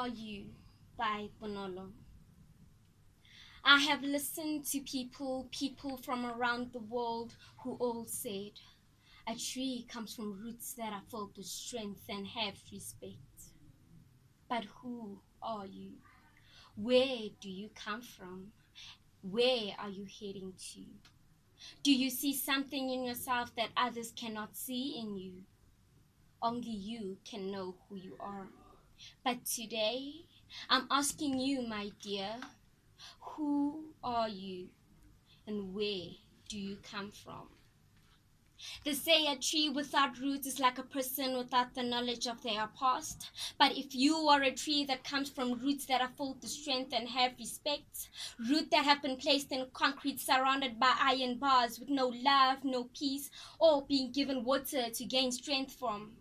Are You by Bonolo. I have listened to people from around the world who all said, a tree comes from roots that are filled with strength and have respect. But who are you? Where do you come from? Where are you heading to? Do you see something in yourself that others cannot see in you? Only you can know who you are. But today, I'm asking you, my dear, who are you and where do you come from? They say a tree without roots is like a person without the knowledge of their past. But if you are a tree that comes from roots that are full of strength and have respect, roots that have been placed in concrete surrounded by iron bars with no love, no peace, or being given water to gain strength from,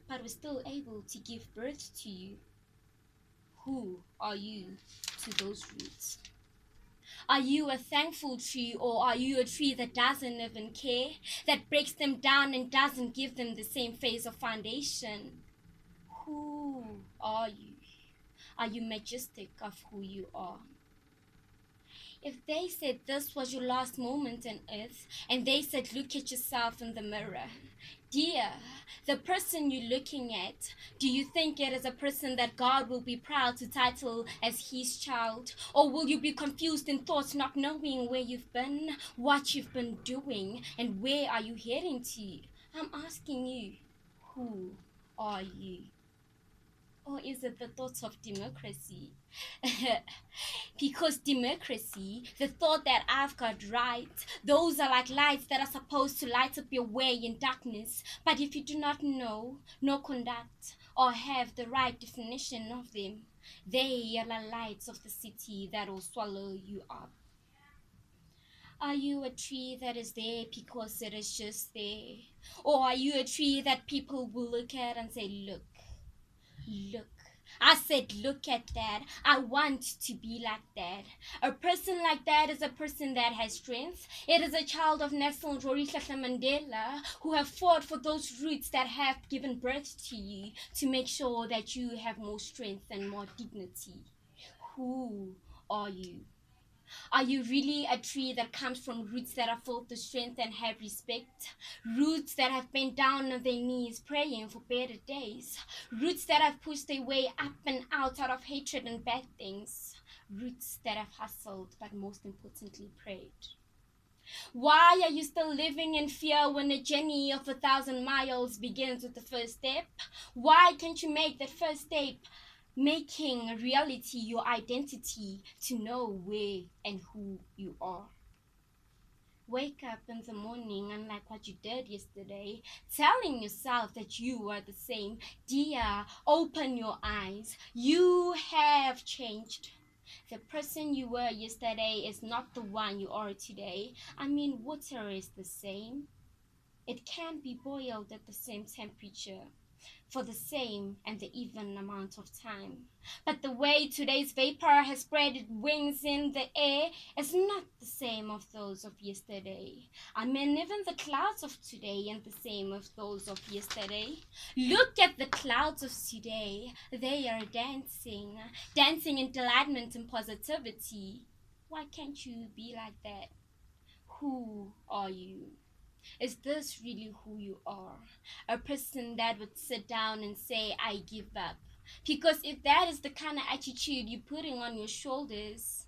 but we're still able to give birth to you. Who are you to those roots? Are you a thankful tree, or are you a tree that doesn't even care, that breaks them down and doesn't give them the same phase of foundation? Who are you? Are you majestic of who you are? If they said this was your last moment on earth, and they said look at yourself in the mirror, dear, the person you're looking at, do you think it is a person that God will be proud to title as his child? Or will you be confused in thoughts, not knowing where you've been, what you've been doing, and where are you heading to? I'm asking you, who are you? Or is it the thoughts of democracy? Because democracy, the thought that I've got right, those are like lights that are supposed to light up your way in darkness. But if you do not know, nor conduct, or have the right definition of them, they are the lights of the city that will swallow you up. Are you a tree that is there because it is just there? Or are you a tree that people will look at and say, look, look. I said, look at that. I want to be like that. A person like that is a person that has strength. It is a child of Nelson Mandela who have fought for those roots that have given birth to you to make sure that you have more strength and more dignity. Who are you? Are you really a tree that comes from roots that are full of strength and have respect? Roots that have been down on their knees praying for better days. Roots that have pushed their way up and out of hatred and bad things. Roots that have hustled, but most importantly prayed. Why are you still living in fear when a journey of 1,000 miles begins with the first step? Why can't you make that first step, making reality your identity, to know where and who you are? Wake up in the morning, unlike what you did yesterday, telling yourself that you are the same. Dear, open your eyes. You have changed. The person you were yesterday is not the one you are today. I mean, water is the same. It can be boiled at the same temperature for the same and the even amount of time. But the way today's vapor has spread its wings in the air is not the same of those of yesterday. I mean, even the clouds of today aren't the same of those of yesterday. Look at the clouds of today. They are dancing, dancing in delightment and positivity. Why can't you be like that? Who are you? Is this really who you are? A person that would sit down and say, I give up. Because if that is the kind of attitude you're putting on your shoulders,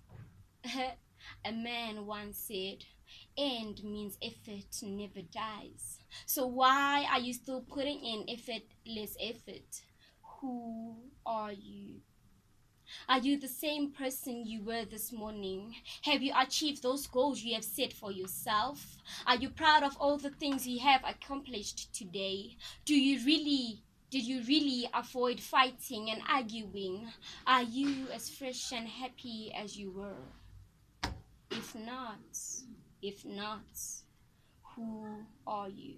a man once said, end means effort never dies. So why are you still putting in effortless effort? Who are you? Are you the same person you were this morning? Have you achieved those goals you have set for yourself? Are you proud of all the things you have accomplished today? Did you really avoid fighting and arguing? Are you as fresh and happy as you were? If not, who are you?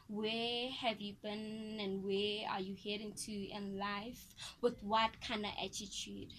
Where have you been and where are you heading to in life? With what kind of attitude?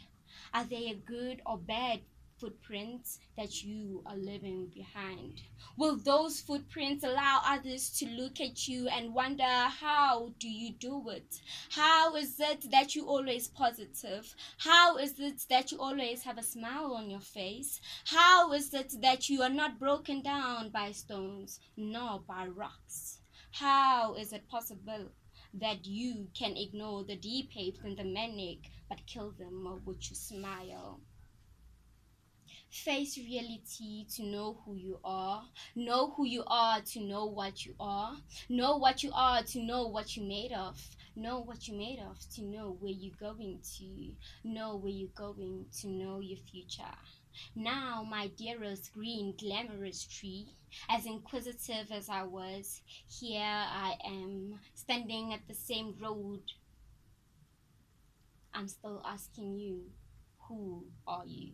Are they a good or bad footprints that you are leaving behind? Will those footprints allow others to look at you and wonder, how do you do it? How is it that you always positive? How is it that you always have a smile on your face? How is it that you are not broken down by stones nor by rocks? How is it possible that you can ignore the deep hate and the manic but kill them with your smile? Face reality to know who you are. Know who you are to know what you are. Know what you are to know what you're made of. Know what you're made of to know where you're going to. Know where you're going to know your future. Now, my dearest green glamorous tree, as inquisitive as I was, here I am, standing at the same road. I'm still asking you, who are you?